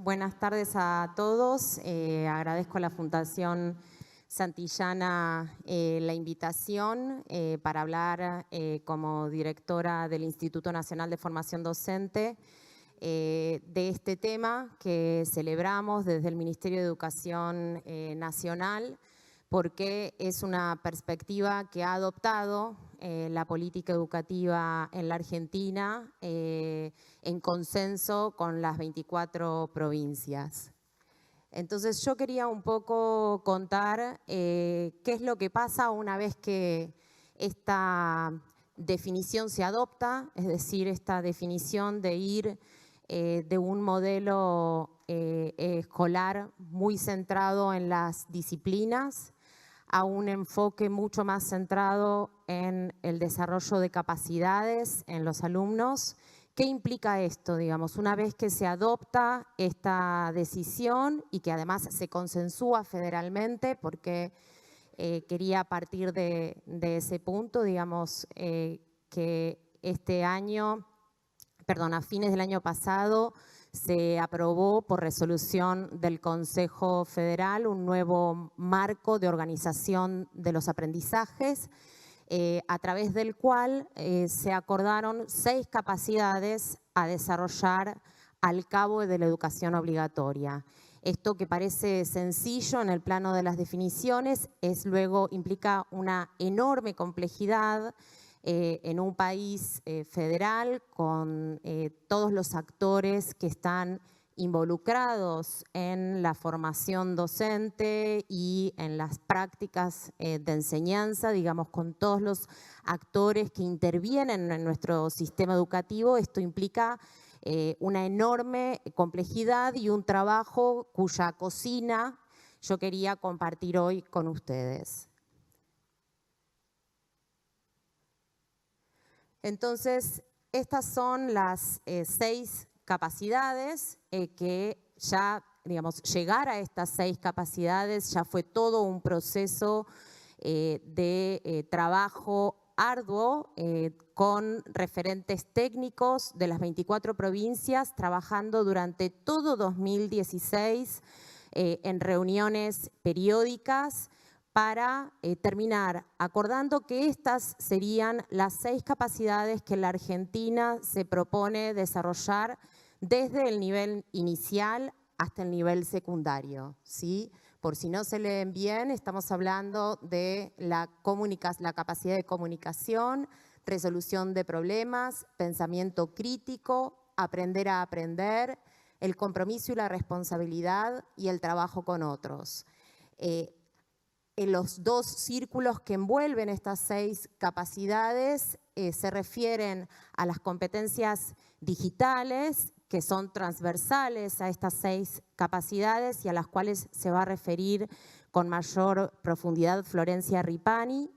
buenas tardes a todos. Agradezco a la Fundación Santillana la invitación para hablar como directora del Instituto Nacional de Formación Docente de este tema que celebramos desde el Ministerio de Educación Nacional, porque es una perspectiva que ha adoptado la política educativa en la Argentina en consenso con las 24 provincias. Entonces yo quería un poco contar qué es lo que pasa una vez que esta definición se adopta, es decir, esta definición de ir de un modelo escolar muy centrado en las disciplinas a un enfoque mucho más centrado en el desarrollo de capacidades en los alumnos. ¿Qué implica esto, digamos, una vez que se adopta esta decisión y que además se consensúa federalmente? Porque quería partir de ese punto, digamos, que este año, a fines del año pasado, se aprobó por resolución del Consejo Federal un nuevo marco de organización de los aprendizajes, a través del cual se acordaron 6 capacidades a desarrollar al cabo de la educación obligatoria. Esto, que parece sencillo en el plano de las definiciones, luego implica una enorme complejidad en un país federal con todos los actores que están involucrados en la formación docente y en las prácticas de enseñanza, digamos, con todos los actores que intervienen en nuestro sistema educativo. Esto implica una enorme complejidad y un trabajo cuya cocina yo quería compartir hoy con ustedes. Entonces, estas son las 6 capacidades que ya, digamos, llegar a estas 6 capacidades ya fue todo un proceso de trabajo arduo con referentes técnicos de las 24 provincias, trabajando durante todo 2016 en reuniones periódicas, para terminar acordando que estas serían las 6 capacidades que la Argentina se propone desarrollar desde el nivel inicial hasta el nivel secundario, ¿sí? Por si no se leen bien, estamos hablando de la capacidad de comunicación, resolución de problemas, pensamiento crítico, aprender a aprender, el compromiso y la responsabilidad y el trabajo con otros. En los 2 círculos que envuelven estas 6 capacidades se refieren a las competencias digitales, que son transversales a estas 6 capacidades y a las cuales se va a referir con mayor profundidad Florencia Ripani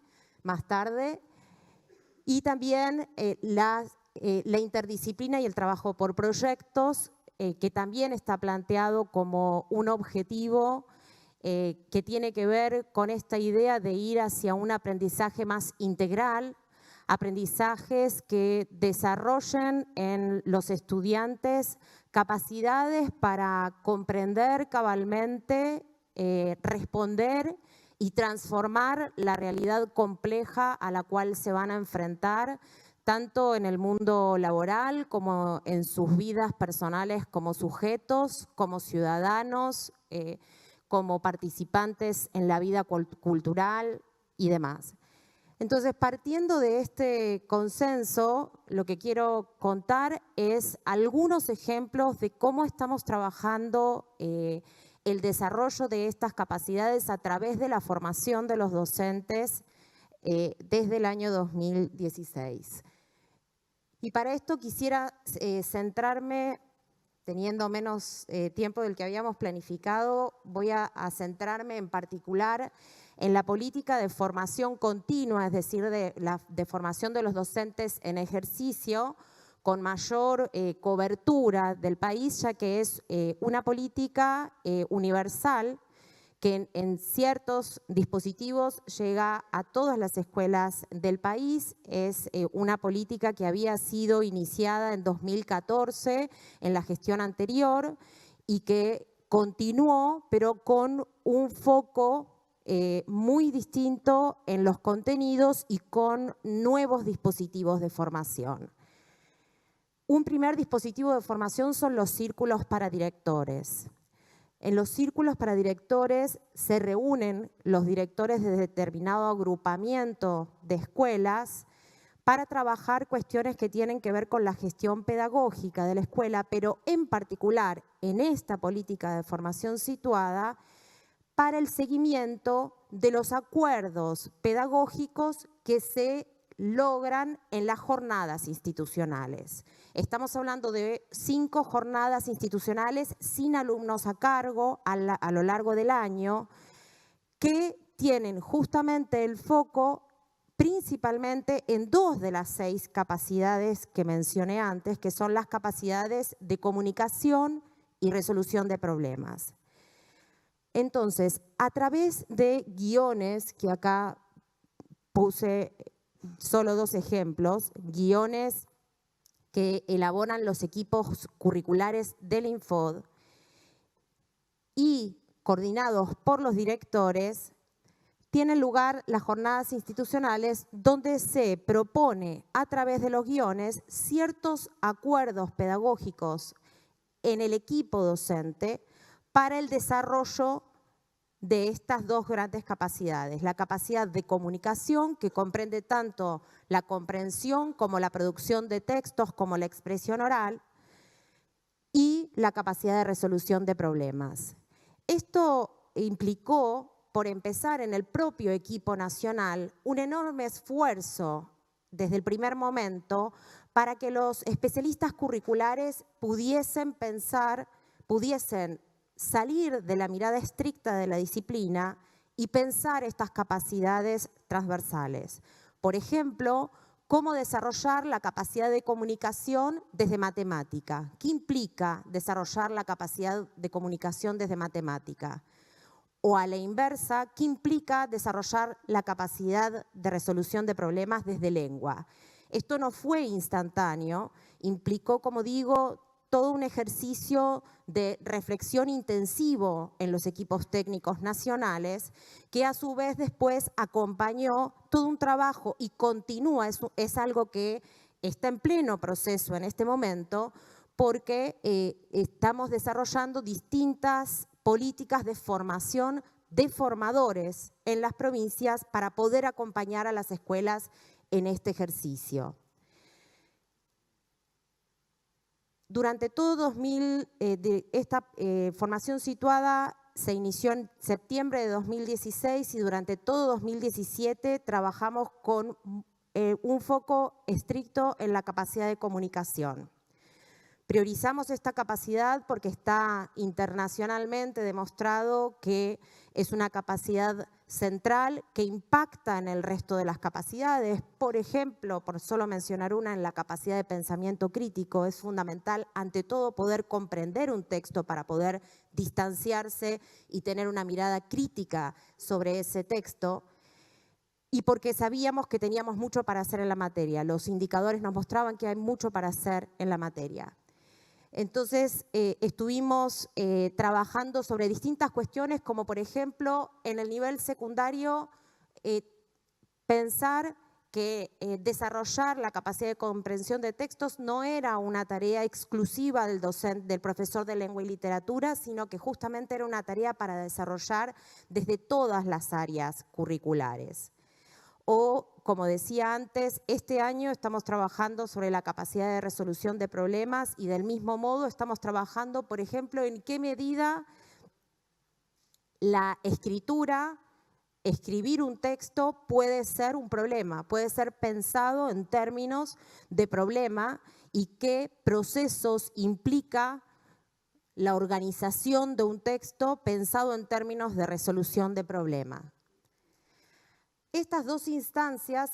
más tarde. Y también la interdisciplina y el trabajo por proyectos, que también está planteado como un objetivo que tiene que ver con esta idea de ir hacia un aprendizaje más integral, aprendizajes que desarrollen en los estudiantes capacidades para comprender cabalmente, responder y transformar la realidad compleja a la cual se van a enfrentar, tanto en el mundo laboral como en sus vidas personales como sujetos, como ciudadanos, como participantes en la vida cultural y demás. Entonces, partiendo de este consenso, lo que quiero contar es algunos ejemplos de cómo estamos trabajando el desarrollo de estas capacidades a través de la formación de los docentes desde el año 2016. Y para esto quisiera centrarme, teniendo menos tiempo del que habíamos planificado, voy a centrarme en particular en la política de formación continua, es decir, de formación de los docentes en ejercicio, con mayor cobertura del país, ya que es una política universal que en ciertos dispositivos llega a todas las escuelas del país. Es una política que había sido iniciada en 2014 en la gestión anterior y que continuó, pero con un foco muy distinto en los contenidos y con nuevos dispositivos de formación. Un primer dispositivo de formación son los círculos para directores. En los círculos para directores se reúnen los directores de determinado agrupamiento de escuelas para trabajar cuestiones que tienen que ver con la gestión pedagógica de la escuela, pero en particular en esta política de formación situada para el seguimiento de los acuerdos pedagógicos que se logran en las jornadas institucionales. Estamos hablando de 5 jornadas institucionales sin alumnos a cargo a lo largo del año, que tienen justamente el foco principalmente en 2 de las 6 capacidades que mencioné antes, que son las capacidades de comunicación y resolución de problemas. Entonces, a través de guiones, que acá puse solo 2 ejemplos, guiones que elaboran los equipos curriculares del Infod y coordinados por los directores, tienen lugar las jornadas institucionales donde se propone a través de los guiones ciertos acuerdos pedagógicos en el equipo docente para el desarrollo de estas 2 grandes capacidades. La capacidad de comunicación, que comprende tanto la comprensión como la producción de textos, como la expresión oral, y la capacidad de resolución de problemas. Esto implicó, por empezar, en el propio equipo nacional, un enorme esfuerzo desde el primer momento para que los especialistas curriculares pudiesen salir de la mirada estricta de la disciplina y pensar estas capacidades transversales. Por ejemplo, cómo desarrollar la capacidad de comunicación desde matemática. ¿Qué implica desarrollar la capacidad de comunicación desde matemática? O a la inversa, ¿qué implica desarrollar la capacidad de resolución de problemas desde lengua? Esto no fue instantáneo, implicó, como digo, todo un ejercicio de reflexión intensivo en los equipos técnicos nacionales, que a su vez después acompañó todo un trabajo y continúa, es algo que está en pleno proceso en este momento, porque estamos desarrollando distintas políticas de formación de formadores en las provincias para poder acompañar a las escuelas en este ejercicio. Durante todo esta formación situada se inició en septiembre de 2016 y durante todo 2017 trabajamos con un foco estricto en la capacidad de comunicación. Priorizamos esta capacidad porque está internacionalmente demostrado que es una capacidad central que impacta en el resto de las capacidades. Por ejemplo, por solo mencionar una, en la capacidad de pensamiento crítico, es fundamental ante todo poder comprender un texto para poder distanciarse y tener una mirada crítica sobre ese texto. Y porque sabíamos que teníamos mucho para hacer en la materia. Los indicadores nos mostraban que hay mucho para hacer en la materia. Entonces, estuvimos trabajando sobre distintas cuestiones, como por ejemplo, en el nivel secundario, pensar que desarrollar la capacidad de comprensión de textos no era una tarea exclusiva del docente, del profesor de lengua y literatura, sino que justamente era una tarea para desarrollar desde todas las áreas curriculares. O, como decía antes, este año estamos trabajando sobre la capacidad de resolución de problemas y del mismo modo estamos trabajando, por ejemplo, en qué medida la escritura, escribir un texto puede ser un problema, puede ser pensado en términos de problema y qué procesos implica la organización de un texto pensado en términos de resolución de problema. Estas dos instancias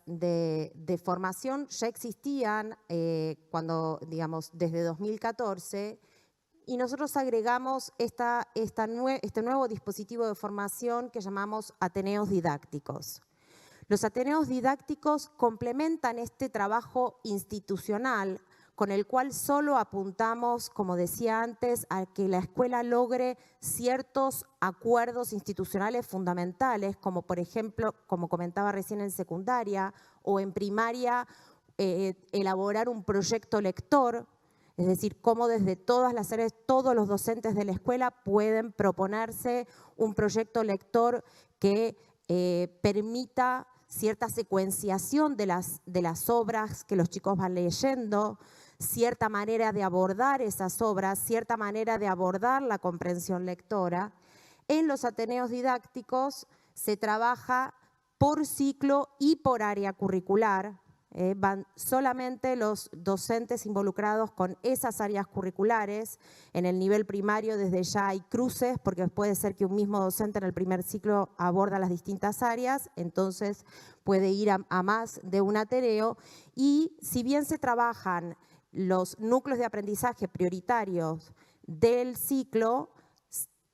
de formación ya existían desde 2014 y nosotros agregamos este nuevo dispositivo de formación que llamamos Ateneos Didácticos. Los Ateneos Didácticos complementan este trabajo institucional con el cual solo apuntamos, como decía antes, a que la escuela logre ciertos acuerdos institucionales fundamentales, como por ejemplo, como comentaba recién en secundaria o en primaria, elaborar un proyecto lector, es decir, cómo desde todas las áreas, todos los docentes de la escuela pueden proponerse un proyecto lector que permita cierta secuenciación de las obras que los chicos van leyendo, cierta manera de abordar esas obras, cierta manera de abordar la comprensión lectora. En los ateneos didácticos se trabaja por ciclo y por área curricular. Van solamente los docentes involucrados con esas áreas curriculares. En el nivel primario desde ya hay cruces, porque puede ser que un mismo docente en el primer ciclo aborda las distintas áreas, entonces puede ir a más de un ateneo. Y si bien se trabajan los núcleos de aprendizaje prioritarios del ciclo,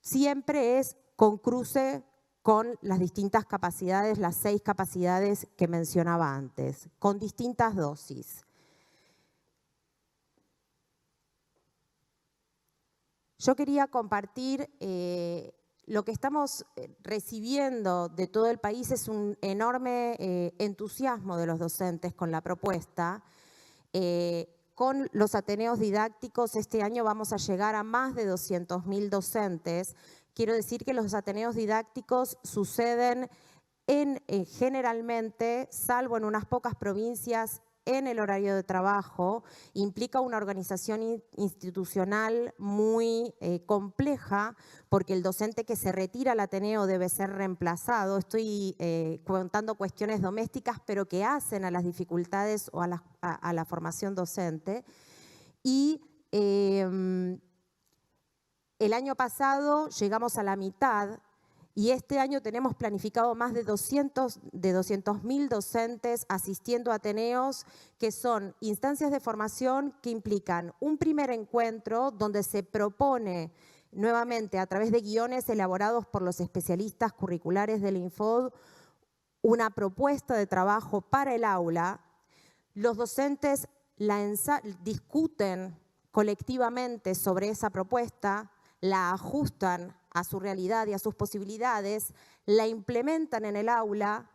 siempre es con cruce con las distintas capacidades, las 6 capacidades que mencionaba antes, con distintas dosis. Yo quería compartir lo que estamos recibiendo de todo el país es un enorme entusiasmo de los docentes con la propuesta. Con los ateneos didácticos este año vamos a llegar a más de 200.000 docentes. Quiero decir que los ateneos didácticos suceden generalmente, salvo en unas pocas provincias, en el horario de trabajo. Implica una organización institucional muy compleja, porque el docente que se retira al ateneo debe ser reemplazado. Estoy contando cuestiones domésticas, pero que hacen a las dificultades o a la formación docente. Y el año pasado llegamos a la mitad y este año tenemos planificado más de 200.000 docentes asistiendo a ateneos, que son instancias de formación que implican un primer encuentro donde se propone nuevamente a través de guiones elaborados por los especialistas curriculares del Infod una propuesta de trabajo para el aula. Los docentes discuten colectivamente sobre esa propuesta, la ajustan a su realidad y a sus posibilidades, la implementan en el aula,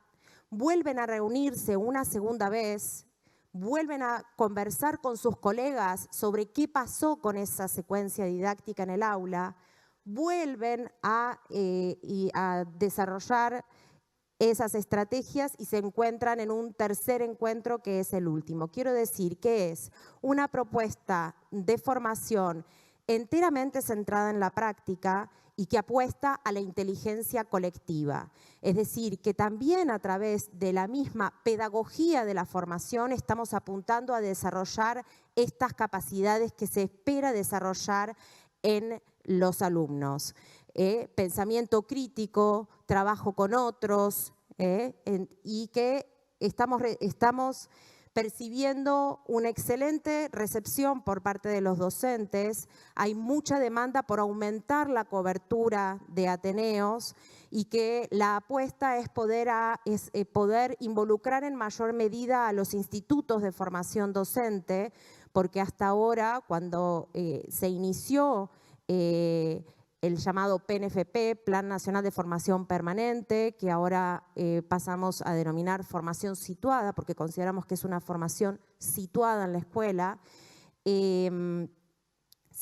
vuelven a reunirse una segunda vez, vuelven a conversar con sus colegas sobre qué pasó con esa secuencia didáctica en el aula, vuelven a desarrollar esas estrategias y se encuentran en un tercer encuentro que es el último. Quiero decir que es una propuesta de formación enteramente centrada en la práctica y que apuesta a la inteligencia colectiva. Es decir, que también a través de la misma pedagogía de la formación estamos apuntando a desarrollar estas capacidades que se espera desarrollar en los alumnos. Pensamiento crítico, trabajo con otros, y que estamos percibiendo una excelente recepción por parte de los docentes. Hay mucha demanda por aumentar la cobertura de ateneos y que la apuesta es poder involucrar en mayor medida a los institutos de formación docente, porque hasta ahora, cuando se inició el llamado PNFP, Plan Nacional de Formación Permanente, que ahora pasamos a denominar formación situada, porque consideramos que es una formación situada en la escuela, se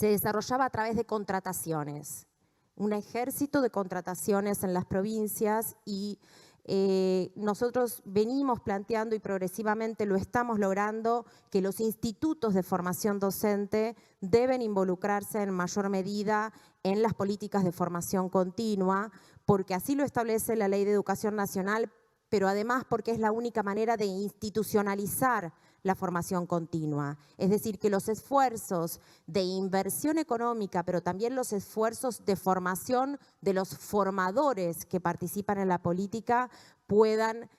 desarrollaba a través de contrataciones, un ejército de contrataciones en las provincias y nosotros venimos planteando y progresivamente lo estamos logrando, que los institutos de formación docente deben involucrarse en mayor medida en las políticas de formación continua, porque así lo establece la Ley de Educación Nacional, pero además porque es la única manera de institucionalizar la formación continua. Es decir, que los esfuerzos de inversión económica, pero también los esfuerzos de formación de los formadores que participan en la política puedan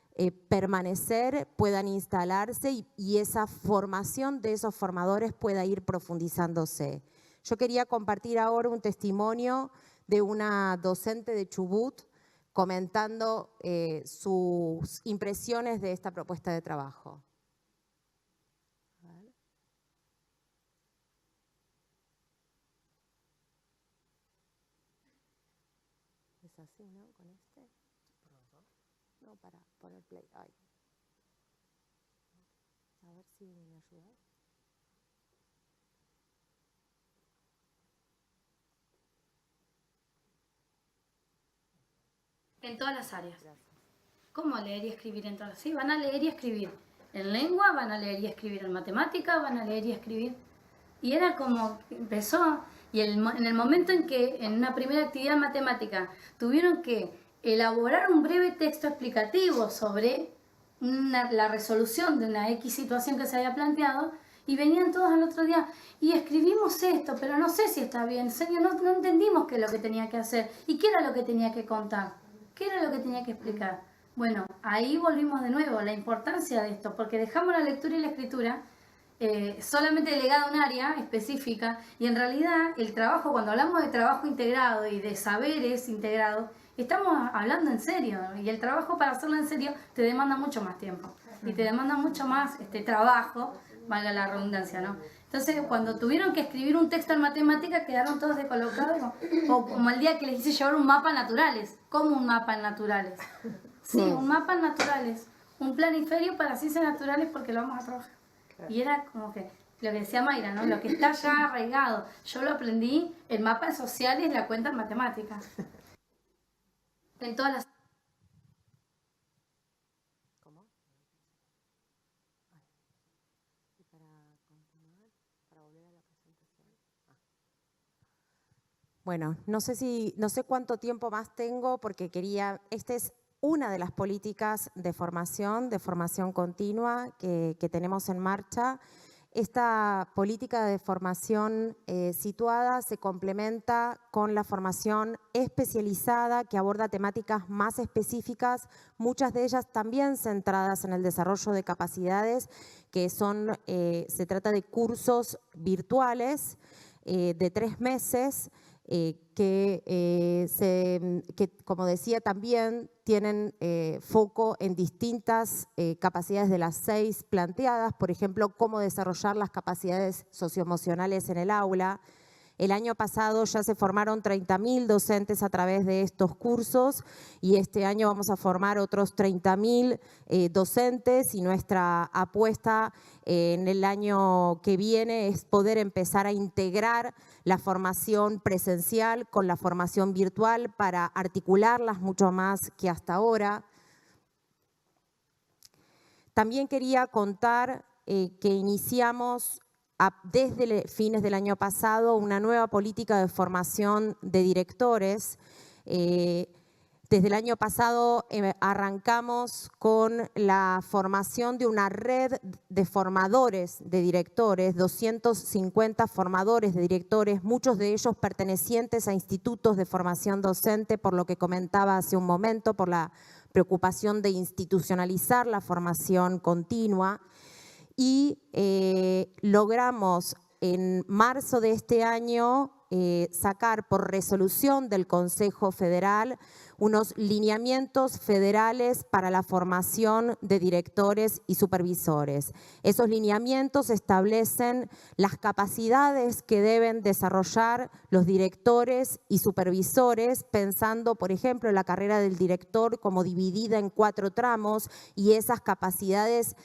permanecer, puedan instalarse y esa formación de esos formadores pueda ir profundizándose. Yo quería compartir ahora un testimonio de una docente de Chubut comentando sus impresiones de esta propuesta de trabajo. Es así, ¿no? Con este. No, para poner play. Ay. A ver si me ayuda. En todas las áreas. ¿Cómo leer y escribir en todas? Sí, van a leer y escribir. En lengua van a leer y escribir. En matemática van a leer y escribir. Y era como, empezó, y en el momento en que en una primera actividad matemática tuvieron que elaborar un breve texto explicativo sobre la resolución de una X situación que se había planteado, y venían todos al otro día, y escribimos esto, pero no sé si está bien, en serio, no entendimos qué es lo que tenía que hacer, y qué era lo que tenía que contar, qué era lo que tenía que explicar. Bueno, ahí volvimos de nuevo, la importancia de esto, porque dejamos la lectura y la escritura solamente delegada a un área específica, y en realidad el trabajo, cuando hablamos de trabajo integrado y de saberes integrados, estamos hablando en serio, y el trabajo, para hacerlo en serio, te demanda mucho más tiempo y te demanda mucho más trabajo, valga la redundancia, ¿no? Entonces, cuando tuvieron que escribir un texto en matemáticas, quedaron todos descolocados, o como el día que les hice llevar un mapa en naturales. ¿Cómo un mapa en naturales? Sí, un mapa en naturales, un planiferio para ciencias naturales, porque lo vamos a trabajar. Y era como que, lo que decía Mayra, ¿no? Lo que está ya arraigado. Yo lo aprendí, el mapa en sociales, la cuenta en matemáticas. En todas las... ¿Cómo? Y para continuar, para volver a la presentación. Bueno, no sé cuánto tiempo más tengo, porque esta es una de las políticas de formación continua que tenemos en marcha. Esta política de formación situada se complementa con la formación especializada, que aborda temáticas más específicas, muchas de ellas también centradas en el desarrollo de capacidades, que se trata de cursos virtuales de 3 meses, que como decía, también tienen foco en distintas capacidades de las 6 planteadas, por ejemplo, cómo desarrollar las capacidades socioemocionales en el aula. El año pasado ya se formaron 30.000 docentes a través de estos cursos, y este año vamos a formar otros 30.000 docentes, y nuestra apuesta en el año que viene es poder empezar a integrar la formación presencial con la formación virtual para articularlas mucho más que hasta ahora. También quería contar que iniciamos desde fines del año pasado una nueva política de formación de directores. Desde el año pasado arrancamos con la formación de una red de formadores de directores, 250 formadores de directores, muchos de ellos pertenecientes a institutos de formación docente, por lo que comentaba hace un momento, por la preocupación de institucionalizar la formación continua. Y logramos en marzo de este año sacar por resolución del Consejo Federal unos lineamientos federales para la formación de directores y supervisores. Esos lineamientos establecen las capacidades que deben desarrollar los directores y supervisores, pensando, por ejemplo, la carrera del director como dividida en 4 tramos, y esas capacidades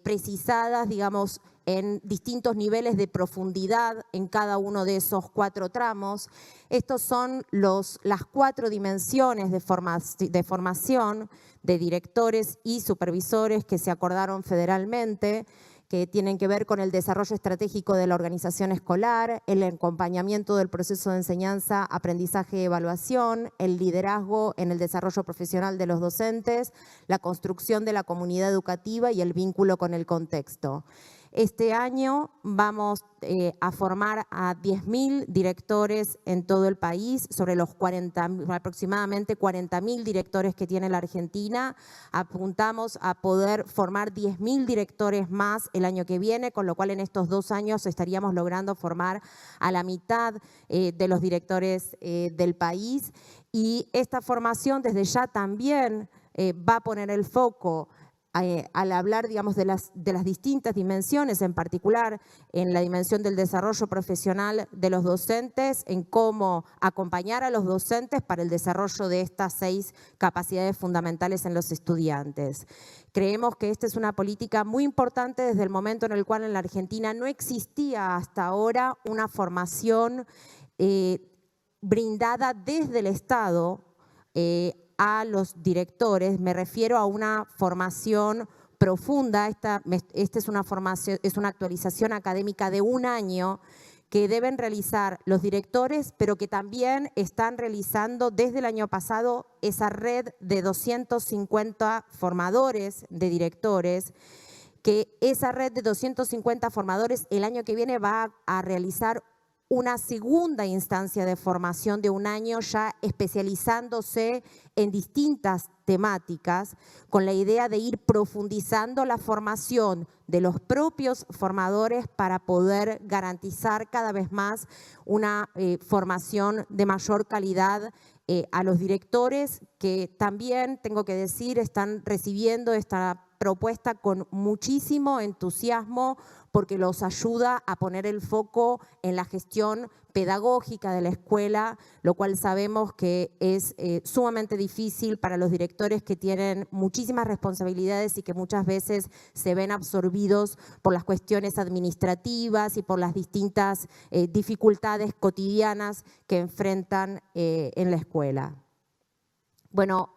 precisadas, digamos, en distintos niveles de profundidad en cada uno de esos 4 tramos. Estos son las 4 dimensiones de formación de directores y supervisores que se acordaron federalmente, que tienen que ver con el desarrollo estratégico de la organización escolar, el acompañamiento del proceso de enseñanza, aprendizaje y evaluación, el liderazgo en el desarrollo profesional de los docentes, la construcción de la comunidad educativa y el vínculo con el contexto. Este año vamos a formar a 10.000 directores en todo el país, sobre los aproximadamente 40.000 directores que tiene la Argentina. Apuntamos a poder formar 10.000 directores más el año que viene, con lo cual en estos 2 años estaríamos logrando formar a la mitad de los directores del país. Y esta formación desde ya también va a poner el foco al hablar, digamos, de las distintas dimensiones, en particular en la dimensión del desarrollo profesional de los docentes, en cómo acompañar a los docentes para el desarrollo de estas 6 capacidades fundamentales en los estudiantes. Creemos que esta es una política muy importante desde el momento en el cual en la Argentina no existía hasta ahora una formación brindada desde el Estado a los directores. Me refiero a una formación profunda. Esta es una formación, es una actualización académica de 1 año que deben realizar los directores, pero que también están realizando desde el año pasado esa red de 250 formadores de directores, que esa red de 250 formadores el año que viene va a realizar una segunda instancia de formación de 1 año, ya especializándose en distintas temáticas, con la idea de ir profundizando la formación de los propios formadores para poder garantizar cada vez más una formación de mayor calidad a los directores, que también, tengo que decir, están recibiendo esta propuesta con muchísimo entusiasmo, porque los ayuda a poner el foco en la gestión pedagógica de la escuela, lo cual sabemos que es sumamente difícil para los directores que tienen muchísimas responsabilidades y que muchas veces se ven absorbidos por las cuestiones administrativas y por las distintas dificultades cotidianas que enfrentan en la escuela. Bueno,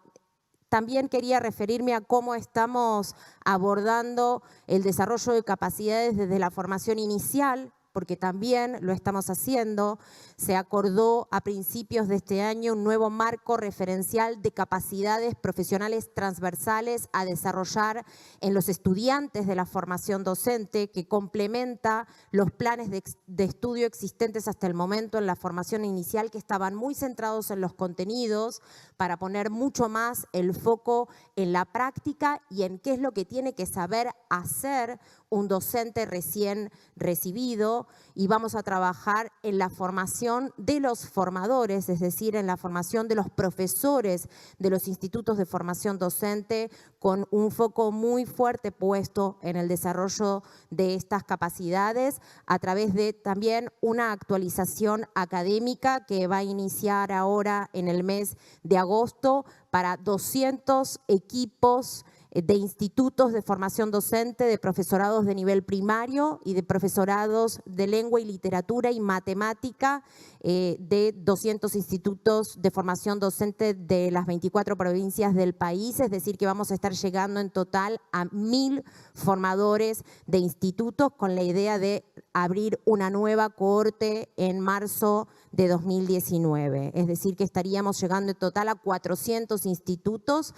también quería referirme a cómo estamos abordando el desarrollo de capacidades desde la formación inicial, porque también lo estamos haciendo. Se acordó a principios de este año un nuevo marco referencial de capacidades profesionales transversales a desarrollar en los estudiantes de la formación docente, que complementa los planes de estudio existentes hasta el momento en la formación inicial, que estaban muy centrados en los contenidos, para poner mucho más el foco en la práctica y en qué es lo que tiene que saber hacer un docente recién recibido, y vamos a trabajar en la formación de los formadores, es decir, en la formación de los profesores de los institutos de formación docente, con un foco muy fuerte puesto en el desarrollo de estas capacidades a través de también una actualización académica que va a iniciar ahora en el mes de agosto para 200 equipos de institutos de formación docente, de profesorados de nivel primario y de profesorados de lengua y literatura y matemática de 200 institutos de formación docente de las 24 provincias del país, es decir, que vamos a estar llegando en total a 1000 formadores de institutos, con la idea de abrir una nueva cohorte en marzo de 2019. Es decir, que estaríamos llegando en total a 400 institutos,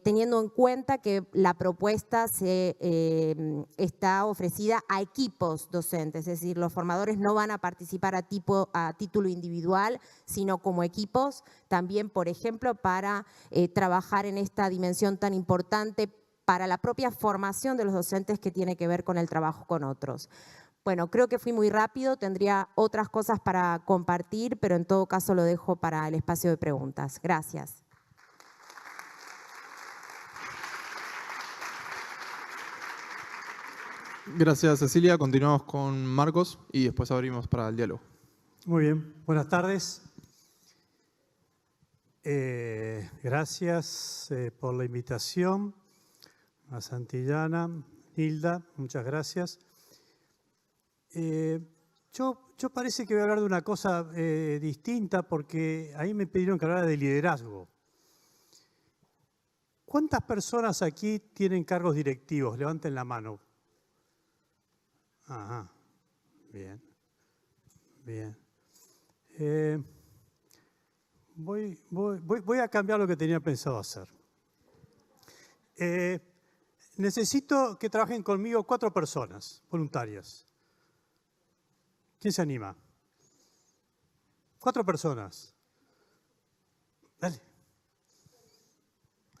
teniendo en cuenta que la propuesta está ofrecida a equipos docentes, es decir, los formadores no van a participar a título individual, sino como equipos, también, por ejemplo, para trabajar en esta dimensión tan importante para la propia formación de los docentes, que tiene que ver con el trabajo con otros. Bueno, creo que fui muy rápido, tendría otras cosas para compartir, pero en todo caso lo dejo para el espacio de preguntas. Gracias. Gracias, Cecilia. Continuamos con Marcos y después abrimos para el diálogo. Muy bien, buenas tardes. Gracias por la invitación a Santillana, Hilda, muchas gracias. Yo parece que voy a hablar de una cosa distinta, porque ahí me pidieron que hablara de liderazgo. ¿Cuántas personas aquí tienen cargos directivos? Levanten la mano. Ajá, bien, bien. Voy a cambiar lo que tenía pensado hacer. Necesito que trabajen conmigo 4 personas voluntarias. ¿Quién se anima? 4 personas. Dale.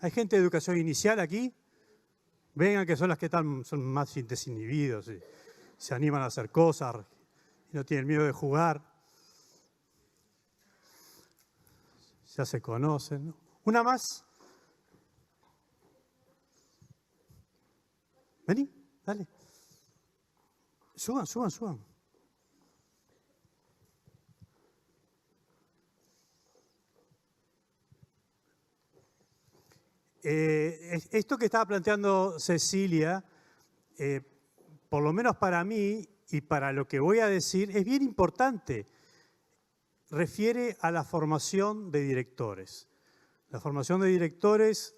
¿Hay gente de educación inicial aquí? Vengan, que son las que son más desinhibidos y se animan a hacer cosas y no tienen miedo de jugar. Ya se conocen, ¿no? ¿Una más? Dale. Suban, suban, suban. Esto que estaba planteando Cecilia, por lo menos para mí y para lo que voy a decir, es bien importante. Refiere a la formación de directores. La formación de directores,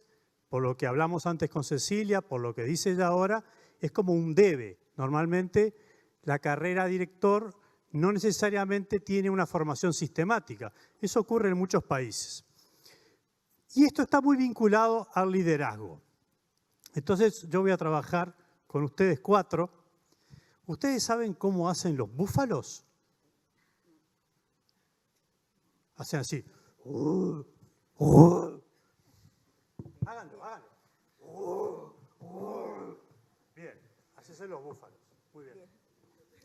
por lo que hablamos antes con Cecilia, por lo que dice ella ahora, es como un debe. Normalmente la carrera director no necesariamente tiene una formación sistemática. Eso ocurre en muchos países. Y esto está muy vinculado al liderazgo. Entonces yo voy a trabajar con ustedes 4. ¿Ustedes saben cómo hacen los búfalos? Hacen así. Háganlo, háganlo. Bien, así son los búfalos. Muy bien.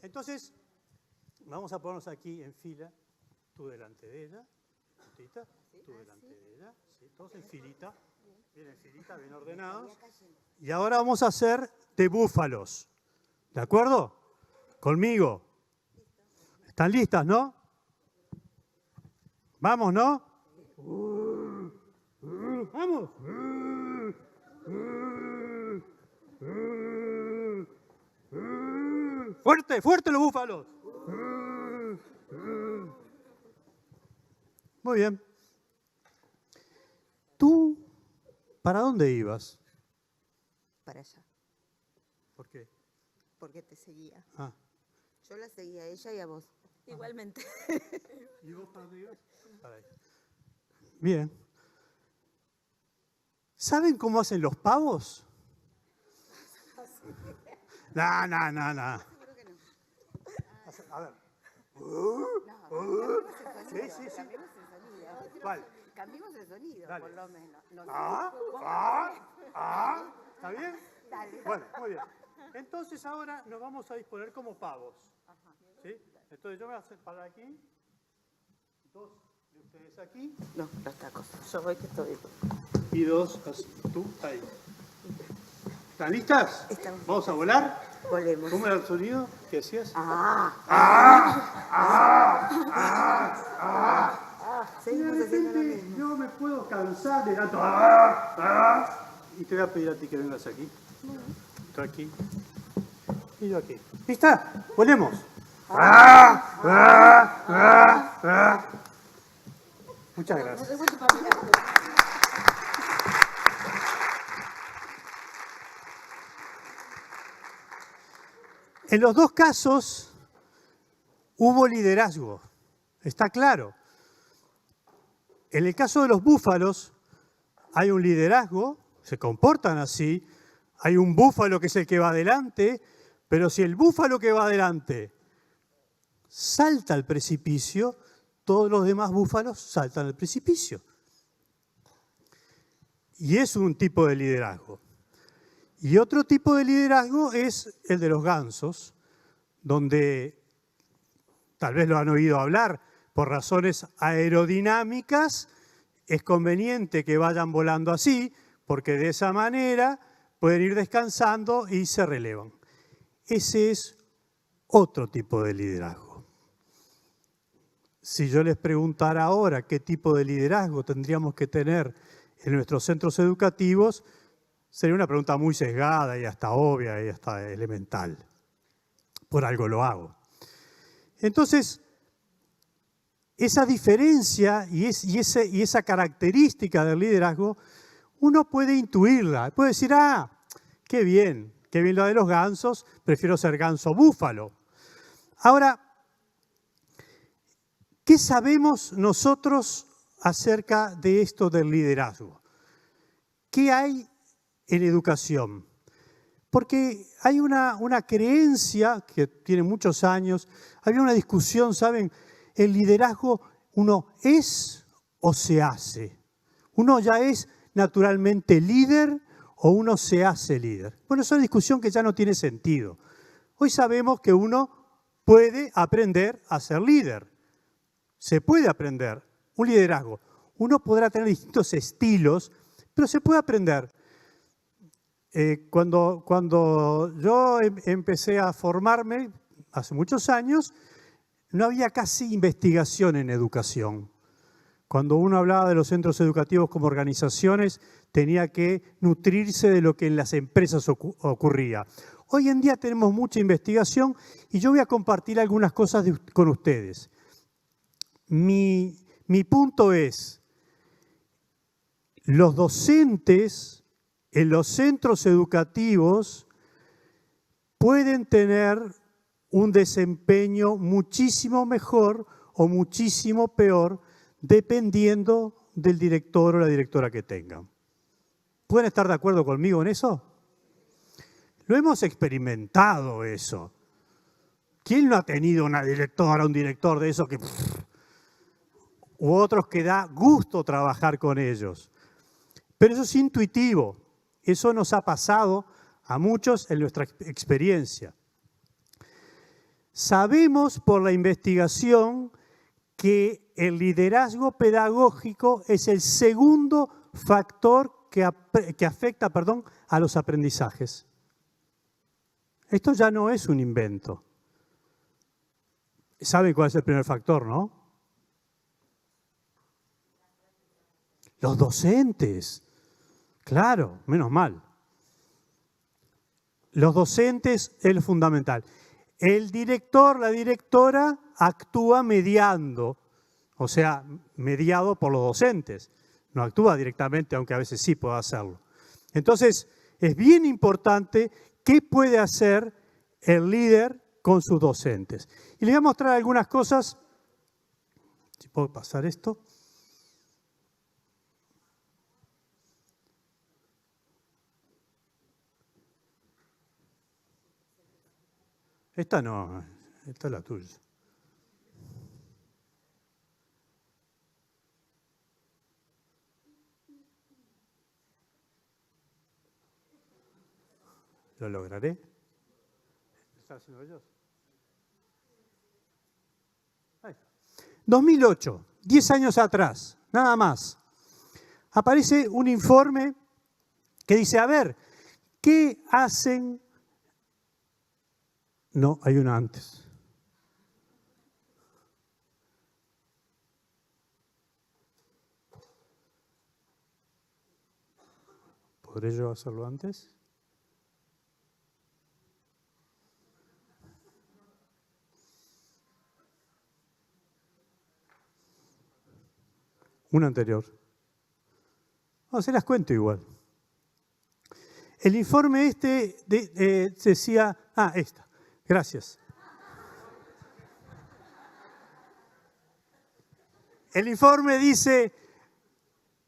Entonces, vamos a ponernos aquí en fila. Tú delante de ella, Tita, tú delante de ella. Sí, todos en filita. Bien en filita, bien ordenados. Y ahora vamos a hacer de búfalos. ¿De acuerdo? Conmigo. ¿Están listas, no? Vamos, ¿no? Vamos. Fuerte, fuerte los búfalos. Muy bien. ¿Tú para dónde ibas? Para allá, ¿Por qué? porque te seguía. Ah. Yo la seguía a ella y a vos. Igualmente. ¿Y vos para dónde ibas? Para ahí. Bien. ¿Saben cómo hacen los pavos? No. Seguro que no. A ver. Sí. Cambiemos el sonido. ¿Cuál? Cambiemos el sonido, Dale. por lo menos. No sé. ¿Está bien? Dale. Bueno, muy bien. Entonces ahora nos vamos a disponer como pavos. ¿Sí? Entonces yo me voy a hacer para aquí. 2 de ustedes aquí. No, los tacos. Yo voy que estoy. Y 2, tú ahí. ¿Están listas? Estamos. ¿Vamos a volar? Volvemos. ¿Cómo era el sonido? ¿Qué hacías? Y de Seguimos haciendo lo repente mismo. yo me puedo cansar de tanto. Y te voy a pedir a ti que vengas aquí. Tú aquí. Y yo aquí. ¿Lista? Volemos. Muchas gracias. En los dos casos hubo liderazgo, está claro. En el caso de los búfalos hay un liderazgo, se comportan así, hay un búfalo que es el que va adelante, pero si el búfalo que va adelante salta al precipicio, todos los demás búfalos saltan al precipicio. Y es un tipo de liderazgo. Y otro tipo de liderazgo es el de los gansos, donde tal vez lo han oído hablar, por razones aerodinámicas, es conveniente que vayan volando así, porque de esa manera pueden ir descansando y se relevan. Ese es otro tipo de liderazgo. Si yo les preguntara ahora qué tipo de liderazgo tendríamos que tener en nuestros centros educativos, sería una pregunta muy sesgada y hasta obvia y hasta elemental. Por algo lo hago. Entonces, esa diferencia y esa característica del liderazgo, uno puede intuirla. Puede decir, qué bien lo de los gansos, prefiero ser ganso búfalo. Ahora, ¿qué sabemos nosotros acerca de esto del liderazgo? ¿Qué hay en educación? Porque hay una creencia que tiene muchos años, había una discusión, ¿saben? El liderazgo, ¿uno es o se hace? ¿Uno ya es naturalmente líder o uno se hace líder? Bueno, es una discusión que ya no tiene sentido. Hoy sabemos que uno puede aprender a ser líder. Se puede aprender un liderazgo. Uno podrá tener distintos estilos, pero se puede aprender. Cuando yo empecé a formarme, hace muchos años, no había casi investigación en educación. Cuando uno hablaba de los centros educativos como organizaciones, tenía que nutrirse de lo que en las empresas ocurría. Hoy en día tenemos mucha investigación y yo voy a compartir algunas cosas con ustedes. Mi punto es, los docentes en los centros educativos pueden tener un desempeño muchísimo mejor o muchísimo peor dependiendo del director o la directora que tengan. ¿Pueden estar de acuerdo conmigo en eso? Lo hemos experimentado eso. ¿Quién no ha tenido una directora, un director de eso u otros que da gusto trabajar con ellos? Pero eso es intuitivo. Eso nos ha pasado a muchos en nuestra experiencia. Sabemos por la investigación que el liderazgo pedagógico es el segundo factor que afecta a los aprendizajes. Esto ya no es un invento. ¿Saben cuál es el primer factor, no? Los docentes. Claro, menos mal. Los docentes es lo fundamental. El director, la directora, actúa mediando, o sea, mediado por los docentes. No actúa directamente, aunque a veces sí pueda hacerlo. Entonces, es bien importante qué puede hacer el líder con sus docentes. Y les voy a mostrar algunas cosas. Si puedo pasar esto. Esta no, esta es la tuya. ¿Lo lograré? ¿Lo están haciendo ellos? Ahí está. 2008, 10 años atrás, nada más. Aparece un informe que dice, a ver, ¿qué hacen? No, hay una antes. ¿Podré yo hacerlo antes? Una anterior. No, se las cuento igual. El informe decía... esta. Gracias. El informe dice,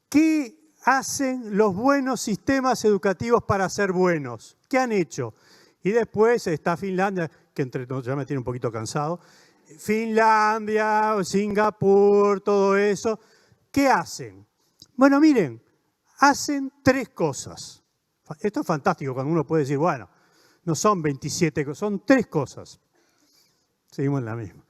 ¿qué hacen los buenos sistemas educativos para ser buenos? ¿Qué han hecho? Y después está Finlandia, que ya me tiene un poquito cansado. Finlandia, Singapur, todo eso. ¿Qué hacen? Bueno, miren, hacen 3 cosas. Esto es fantástico cuando uno puede decir, bueno, no son 27 cosas, son 3 cosas. Seguimos en la misma.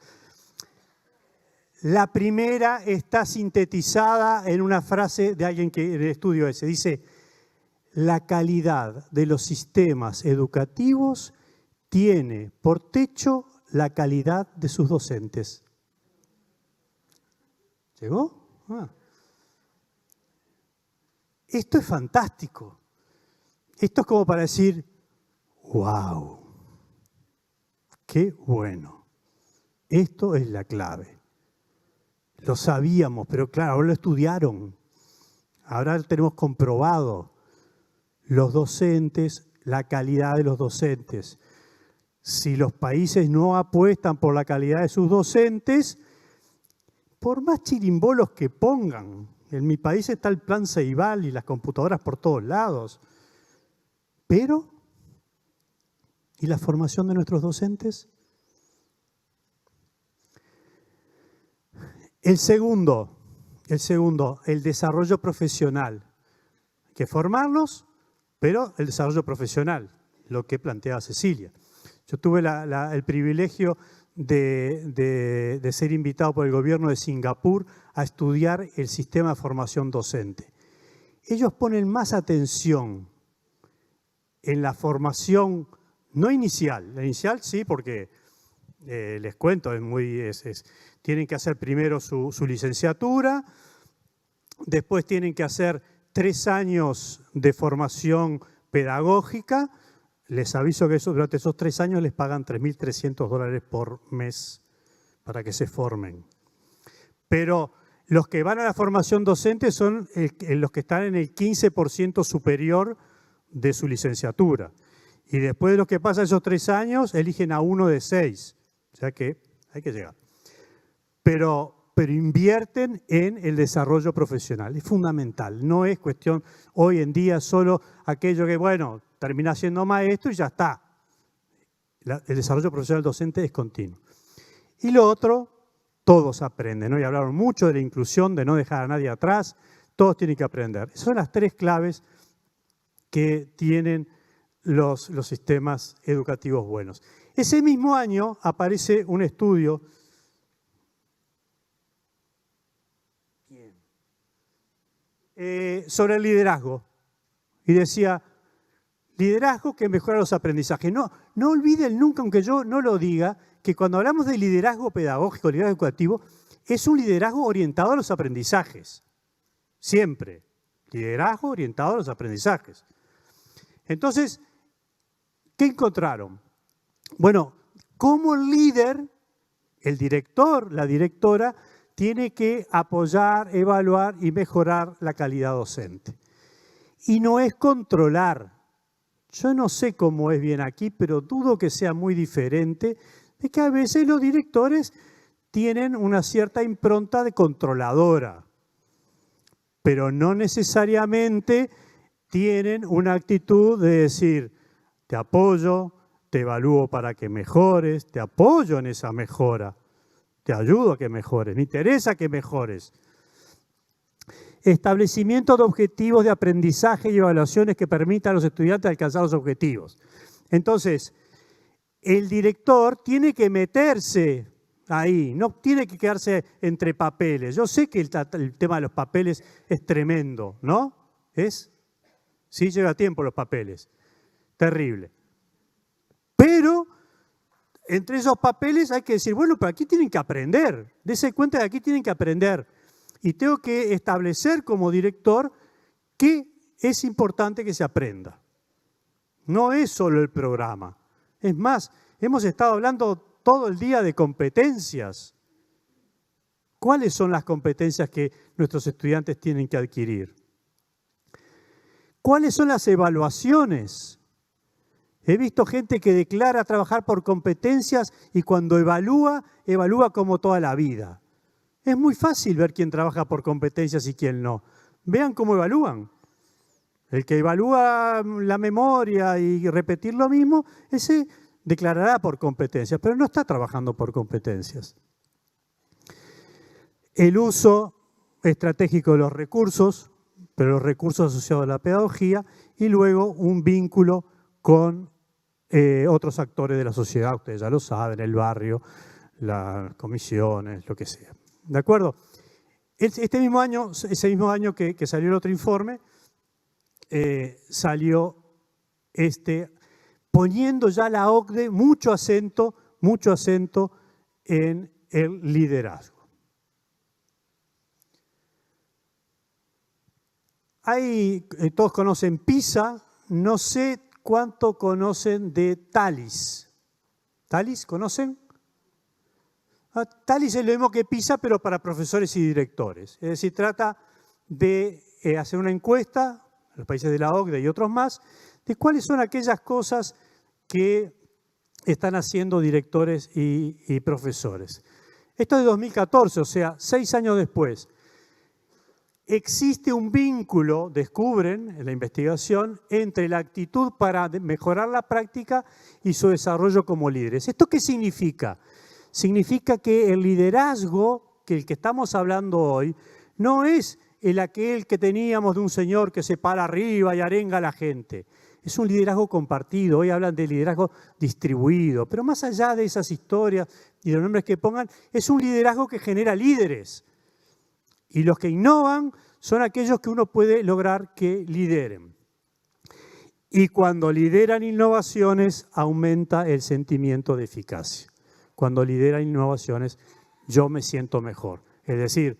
La primera está sintetizada en una frase de alguien que en el estudio ese dice, la calidad de los sistemas educativos tiene por techo la calidad de sus docentes. ¿Llegó? Esto es fantástico. Esto es como para decir, ¡wow! ¡Qué bueno! Esto es la clave. Lo sabíamos, pero claro, ahora lo estudiaron. Ahora lo tenemos comprobado. Los docentes, la calidad de los docentes. Si los países no apuestan por la calidad de sus docentes, por más chirimbolos que pongan, en mi país está el plan Ceibal y las computadoras por todos lados, pero, ¿y la formación de nuestros docentes? El segundo, el desarrollo profesional. Hay que formarlos, pero el desarrollo profesional, lo que planteaba Cecilia. Yo tuve el privilegio de ser invitado por el gobierno de Singapur a estudiar el sistema de formación docente. Ellos ponen más atención en la formación no inicial. La inicial sí, porque les cuento, tienen que hacer primero su licenciatura, después tienen que hacer 3 años de formación pedagógica. Les aviso que durante esos 3 años les pagan $3.300 por mes para que se formen. Pero los que van a la formación docente son los que están en el 15% superior de su licenciatura. Y después de los que pasan esos 3 años, eligen a uno de 6. O sea que hay que llegar. Pero invierten en el desarrollo profesional. Es fundamental. No es cuestión hoy en día solo aquello que, bueno, termina siendo maestro y ya está. El desarrollo profesional docente es continuo. Y lo otro, todos aprenden, ¿no? Y hablaron mucho de la inclusión, de no dejar a nadie atrás. Todos tienen que aprender. Esas son las 3 claves que tienen los sistemas educativos buenos. Ese mismo año aparece un estudio sobre el liderazgo. Y decía, liderazgo que mejora los aprendizajes. No olviden nunca, aunque yo no lo diga, que cuando hablamos de liderazgo pedagógico, liderazgo educativo, es un liderazgo orientado a los aprendizajes. Siempre. Liderazgo orientado a los aprendizajes. Entonces, ¿qué encontraron? Bueno, como líder, el director, la directora, tiene que apoyar, evaluar y mejorar la calidad docente. Y no es controlar. Yo no sé cómo es bien aquí, pero dudo que sea muy diferente de que a veces los directores tienen una cierta impronta de controladora, pero no necesariamente tienen una actitud de decir, te apoyo, te evalúo para que mejores, te apoyo en esa mejora, te ayudo a que mejores, me interesa que mejores. Establecimiento de objetivos de aprendizaje y evaluaciones que permitan a los estudiantes alcanzar los objetivos. Entonces, el director tiene que meterse ahí, no tiene que quedarse entre papeles. Yo sé que el tema de los papeles es tremendo, ¿no? Sí, lleva tiempo los papeles. Terrible. Pero entre esos papeles hay que decir, bueno, pero aquí tienen que aprender. Dense cuenta de que aquí tienen que aprender. Y tengo que establecer como director que es importante que se aprenda. No es solo el programa. Es más, hemos estado hablando todo el día de competencias. ¿Cuáles son las competencias que nuestros estudiantes tienen que adquirir? ¿Cuáles son las evaluaciones? He visto gente que declara trabajar por competencias y cuando evalúa como toda la vida. Es muy fácil ver quién trabaja por competencias y quién no. Vean cómo evalúan. El que evalúa la memoria y repetir lo mismo, ese declarará por competencias, pero no está trabajando por competencias. El uso estratégico de los recursos, pero los recursos asociados a la pedagogía, y luego un vínculo con otros actores de la sociedad, ustedes ya lo saben, el barrio, las comisiones, lo que sea. ¿De acuerdo? Ese mismo año que salió el otro informe, salió poniendo ya la OCDE mucho acento en el liderazgo. Todos conocen PISA, no sé cuánto conocen de TALIS. ¿TALIS conocen? TALIS es lo mismo que PISA, pero para profesores y directores. Es decir, trata de hacer una encuesta en los países de la OCDE y otros más, de cuáles son aquellas cosas que están haciendo directores y profesores. Esto es de 2014, o sea, 6 años después. Existe un vínculo, descubren en la investigación, entre la actitud para mejorar la práctica y su desarrollo como líderes. ¿Esto qué significa? Significa que el liderazgo, que el que estamos hablando hoy, no es aquel que teníamos de un señor que se para arriba y arenga a la gente. Es un liderazgo compartido. Hoy hablan de liderazgo distribuido. Pero más allá de esas historias y de los nombres que pongan, es un liderazgo que genera líderes. Y los que innovan son aquellos que uno puede lograr que lideren. Y cuando lideran innovaciones, aumenta el sentimiento de eficacia. Cuando lideran innovaciones, yo me siento mejor. Es decir,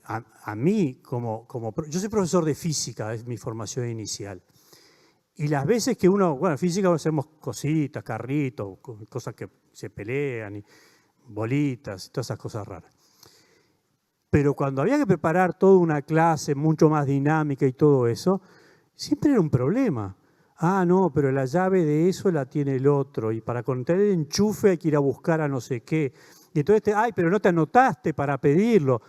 a mí, yo soy profesor de física, es mi formación inicial. Y las veces que en física hacemos cositas, carritos, cosas que se pelean, y bolitas, y todas esas cosas raras. Pero cuando había que preparar toda una clase mucho más dinámica y todo eso, siempre era un problema. Ah, no, pero la llave de eso la tiene el otro, y para conectar el enchufe hay que ir a buscar a no sé qué. Y entonces, pero no te anotaste para pedirlo.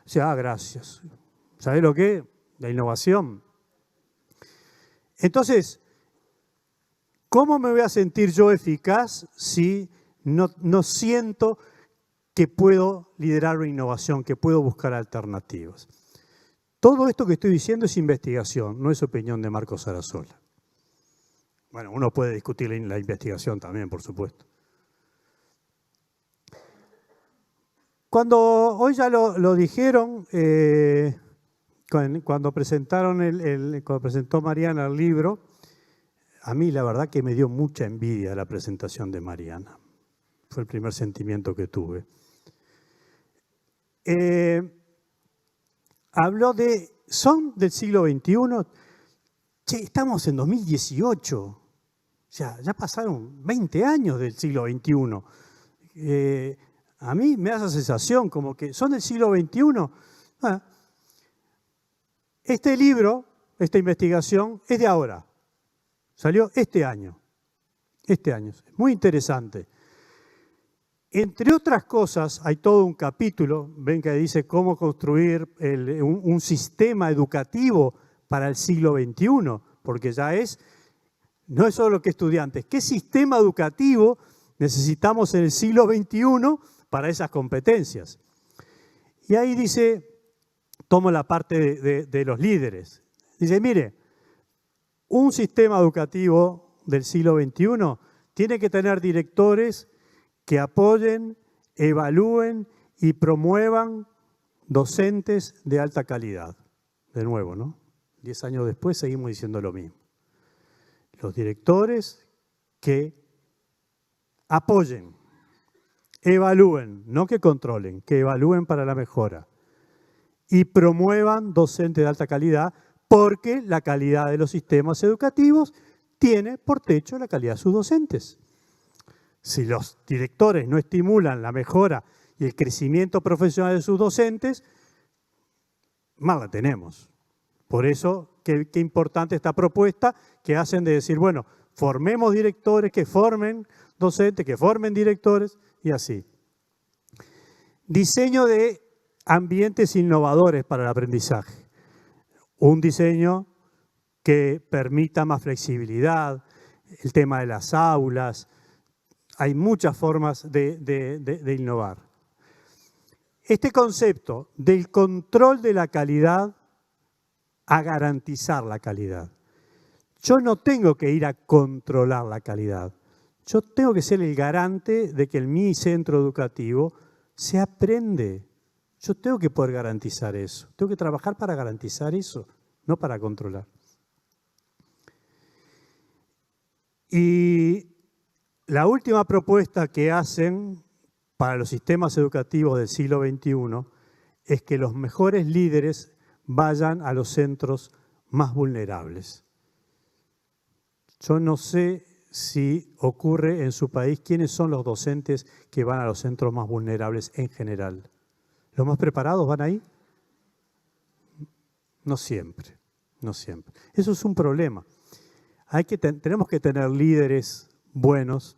Gracias. ¿Sabés lo que? La innovación. Entonces, ¿cómo me voy a sentir yo eficaz si no siento que puedo liderar una innovación, que puedo buscar alternativas? Todo esto que estoy diciendo es investigación, no es opinión de Marcos Sarasola. Bueno, uno puede discutir la investigación también, por supuesto. Hoy ya lo dijeron, cuando presentó Mariana el libro, a mí la verdad que me dio mucha envidia la presentación de Mariana. Fue el primer sentimiento que tuve. Habló son del siglo XXI. Che, estamos en 2018. O sea, ya pasaron 20 años del siglo XXI. A mí me da esa sensación como que son del siglo XXI. Este libro, esta investigación, es de ahora. Salió este año. Este año. Es muy interesante. Entre otras cosas, hay todo un capítulo, ven que dice cómo construir un sistema educativo para el siglo XXI, porque no es solo que estudiantes, ¿qué sistema educativo necesitamos en el siglo XXI para esas competencias? Y ahí dice, tomo la parte de los líderes, dice, mire, un sistema educativo del siglo XXI tiene que tener directores que apoyen, evalúen y promuevan docentes de alta calidad. De nuevo, ¿no? 10 años después seguimos diciendo lo mismo. Los directores que apoyen, evalúen, no que controlen, que evalúen para la mejora y promuevan docentes de alta calidad, porque la calidad de los sistemas educativos tiene por techo la calidad de sus docentes. Si los directores no estimulan la mejora y el crecimiento profesional de sus docentes, mal la tenemos. Por eso, qué importante esta propuesta que hacen de decir, bueno, formemos directores que formen docentes, que formen directores y así. Diseño de ambientes innovadores para el aprendizaje. Un diseño que permita más flexibilidad, el tema de las aulas. Hay muchas formas de innovar. Este concepto del control de la calidad a garantizar la calidad. Yo no tengo que ir a controlar la calidad. Yo tengo que ser el garante de que en mi centro educativo se aprende. Yo tengo que poder garantizar eso. Tengo que trabajar para garantizar eso, no para controlar. Y la última propuesta que hacen para los sistemas educativos del siglo XXI es que los mejores líderes vayan a los centros más vulnerables. Yo no sé si ocurre en su país quiénes son los docentes que van a los centros más vulnerables en general. ¿Los más preparados van ahí? No siempre, no siempre. Eso es un problema. Tenemos que tener líderes buenos.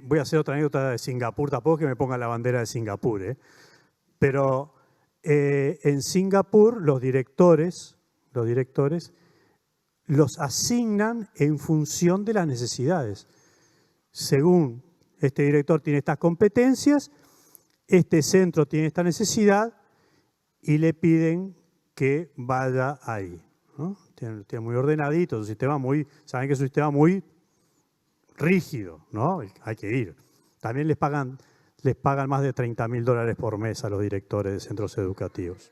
Voy a hacer otra anécdota de Singapur, tampoco que me ponga la bandera de Singapur, pero en Singapur los directores los asignan en función de las necesidades. Según este director tiene estas competencias, este centro tiene esta necesidad y le piden que vaya ahí, ¿no? Tiene muy ordenadito, saben que es un sistema muy rígido, ¿no? Hay que ir. También les pagan más de $30.000 por mes a los directores de centros educativos.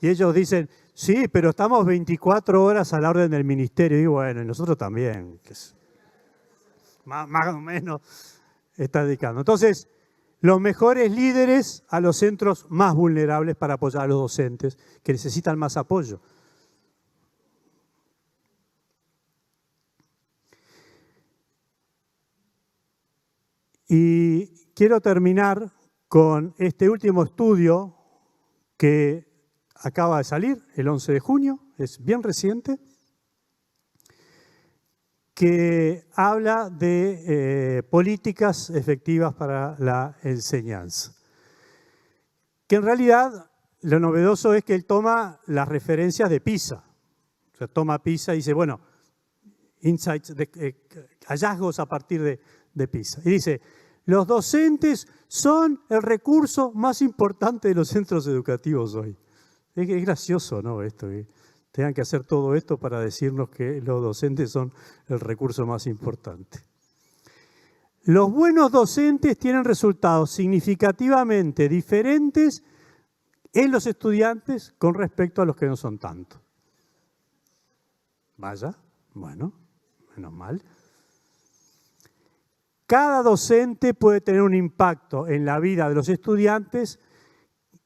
Y ellos dicen, sí, pero estamos 24 horas a la orden del ministerio. Y bueno, y nosotros también, que es más o menos está dedicando. Entonces, los mejores líderes a los centros más vulnerables para apoyar a los docentes que necesitan más apoyo. Y quiero terminar con este último estudio que acaba de salir, el 11 de junio, es bien reciente, que habla de políticas efectivas para la enseñanza. Que en realidad lo novedoso es que él toma las referencias de PISA. O sea, toma PISA y dice, bueno, insights, hallazgos a partir de PISA. Y dice, los docentes son el recurso más importante de los centros educativos hoy. Es gracioso, ¿no? Esto, que tengan que hacer todo esto para decirnos que los docentes son el recurso más importante. Los buenos docentes tienen resultados significativamente diferentes en los estudiantes con respecto a los que no son tanto. Vaya, bueno, menos mal. Cada docente puede tener un impacto en la vida de los estudiantes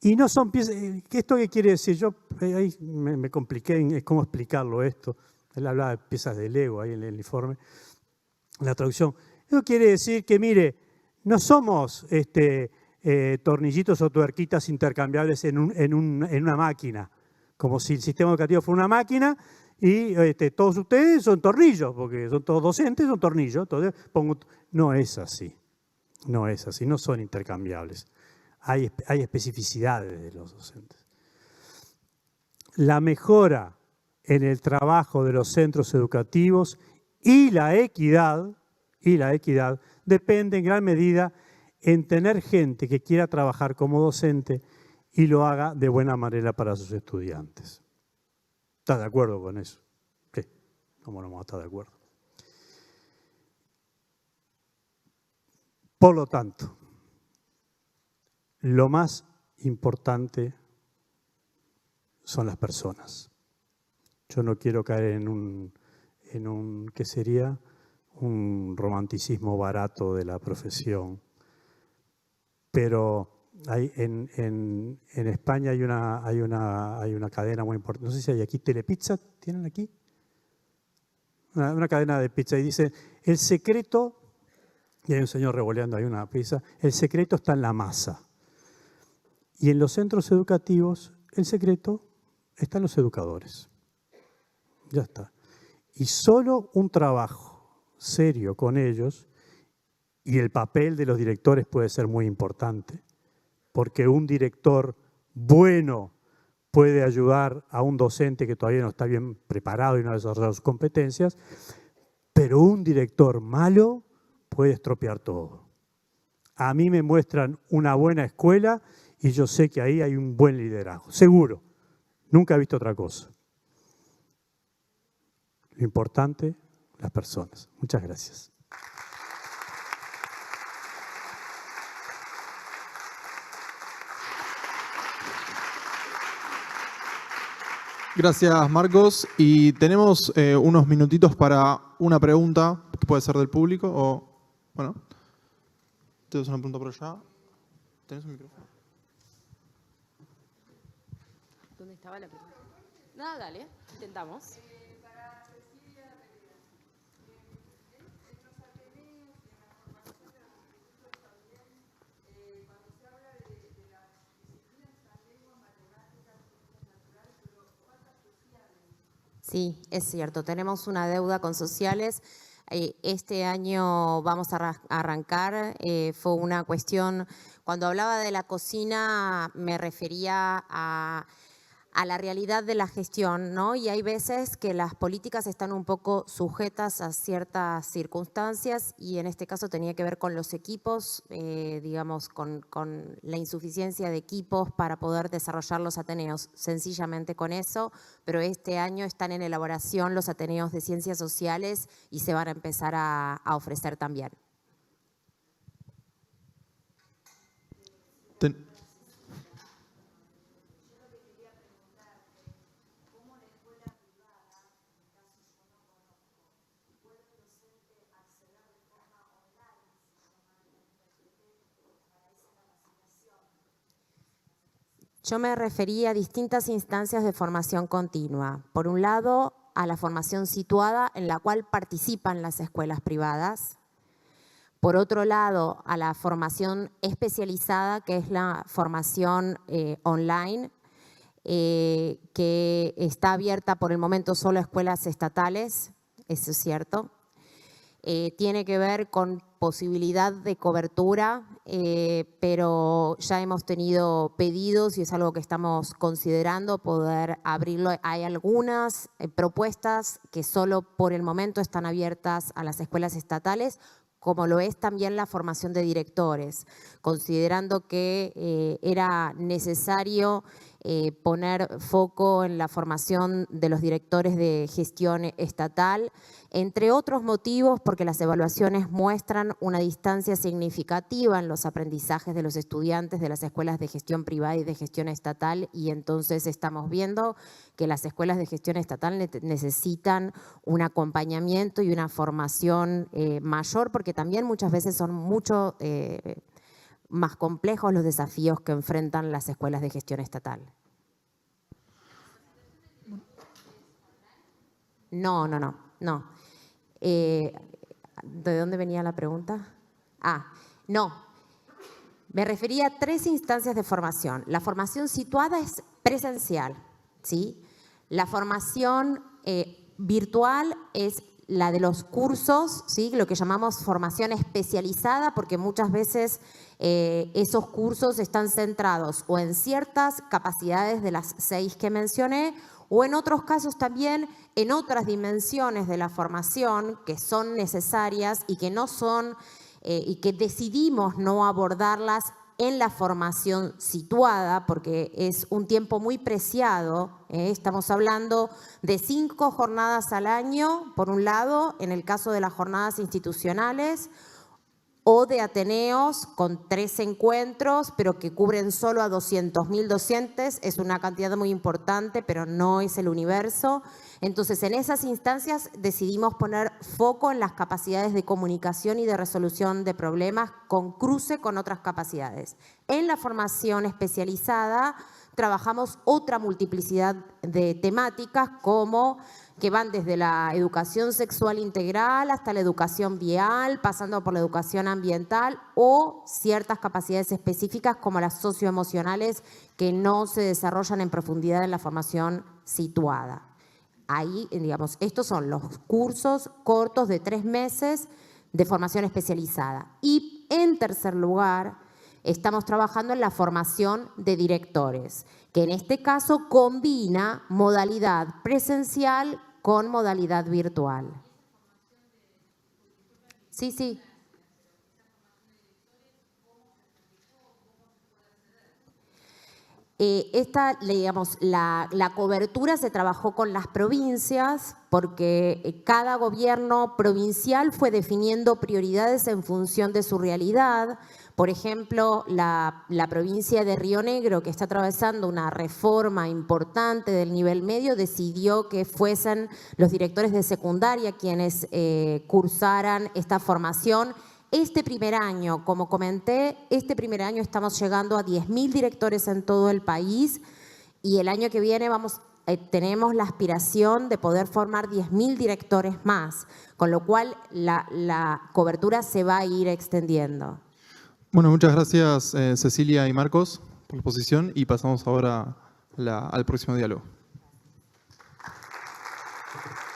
y no son piezas. ¿Esto qué quiere decir? Yo ahí me compliqué en cómo explicarlo esto. Él hablaba de piezas de Lego ahí en el informe, en la traducción. Eso quiere decir que, mire, no somos tornillitos o tuerquitas intercambiables en una máquina, como si el sistema educativo fuera una máquina y todos ustedes son tornillos, porque son todos docentes, son tornillos. Entonces, no es así, no es así, no son intercambiables. Hay especificidades de los docentes. La mejora en el trabajo de los centros educativos y la equidad depende en gran medida en tener gente que quiera trabajar como docente y lo haga de buena manera para sus estudiantes. ¿Estás de acuerdo con eso? Sí, ¿cómo no vamos a estar de acuerdo? Por lo tanto, lo más importante son las personas. Yo no quiero caer en un ¿qué sería? Un romanticismo barato de la profesión. Pero en España hay una cadena muy importante. No sé si hay aquí Telepizza, ¿tienen aquí? Una cadena de pizza y dice, el secreto, y hay un señor revoleando ahí una pizza, el secreto está en la masa. Y en los centros educativos, el secreto está en los educadores. Ya está. Y solo un trabajo serio con ellos, y el papel de los directores puede ser muy importante, porque un director bueno puede ayudar a un docente que todavía no está bien preparado y no ha desarrollado sus competencias, pero un director malo puede estropear todo. A mí me muestran una buena escuela y yo sé que ahí hay un buen liderazgo, seguro. Nunca he visto otra cosa. Lo importante, las personas. Muchas gracias. Gracias, Marcos. Y tenemos unos minutitos para una pregunta, que puede ser del público o, bueno, ¿tienes una pregunta por allá? ¿Tenés un micrófono? ¿Dónde estaba la pregunta? Nada, dale, intentamos. Sí, es cierto, tenemos una deuda con sociales. Este año vamos a arrancar, fue una cuestión, cuando hablaba de la cocina me refería a la realidad de la gestión, ¿no? Y hay veces que las políticas están un poco sujetas a ciertas circunstancias y en este caso tenía que ver con los equipos, digamos, con la insuficiencia de equipos para poder desarrollar los ateneos, sencillamente con eso, pero este año están en elaboración los ateneos de ciencias sociales y se van a empezar a ofrecer también. Yo me refería a distintas instancias de formación continua. Por un lado, a la formación situada en la cual participan las escuelas privadas. Por otro lado, a la formación especializada, que es la formación online, que está abierta por el momento solo a escuelas estatales, eso es cierto. Tiene que ver con posibilidad de cobertura, pero ya hemos tenido pedidos y es algo que estamos considerando poder abrirlo. Hay algunas propuestas que solo por el momento están abiertas a las escuelas estatales, como lo es también la formación de directores, considerando que era necesario poner foco en la formación de los directores de gestión estatal, entre otros motivos porque las evaluaciones muestran una distancia significativa en los aprendizajes de los estudiantes de las escuelas de gestión privada y de gestión estatal, y entonces estamos viendo que las escuelas de gestión estatal necesitan un acompañamiento y una formación mayor, porque también muchas veces son mucho más complejos los desafíos que enfrentan las escuelas de gestión estatal. No. ¿De dónde venía la pregunta? No. Me refería a 3 instancias de formación. La formación situada es presencial, ¿sí? La formación virtual es la de los cursos, ¿sí? Lo que llamamos formación especializada, porque muchas veces esos cursos están centrados o en ciertas capacidades de las 6 que mencioné, o en otros casos también en otras dimensiones de la formación que son necesarias y que no son, y que decidimos no abordarlas en la formación situada, porque es un tiempo muy preciado. Estamos hablando de 5 jornadas al año, por un lado, en el caso de las jornadas institucionales, o de ateneos con 3 encuentros, pero que cubren solo a 200.000 docentes. Es una cantidad muy importante, pero no es el universo. Entonces, en esas instancias decidimos poner foco en las capacidades de comunicación y de resolución de problemas con cruce con otras capacidades. En la formación especializada trabajamos otra multiplicidad de temáticas, como que van desde la educación sexual integral hasta la educación vial, pasando por la educación ambiental, o ciertas capacidades específicas como las socioemocionales que no se desarrollan en profundidad en la formación situada. Ahí, digamos, estos son los cursos cortos de 3 meses de formación especializada. Y en tercer lugar, estamos trabajando en la formación de directores, que en este caso combina modalidad presencial con modalidad virtual. Sí. La cobertura se trabajó con las provincias porque cada gobierno provincial fue definiendo prioridades en función de su realidad. Por ejemplo, la provincia de Río Negro, que está atravesando una reforma importante del nivel medio, decidió que fuesen los directores de secundaria quienes cursaran esta formación. Este primer año, como comenté, estamos llegando a 10.000 directores en todo el país, y el año que viene tenemos la aspiración de poder formar 10.000 directores más, con lo cual la cobertura se va a ir extendiendo. Bueno, muchas gracias Cecilia y Marcos por la exposición, y pasamos ahora al próximo diálogo.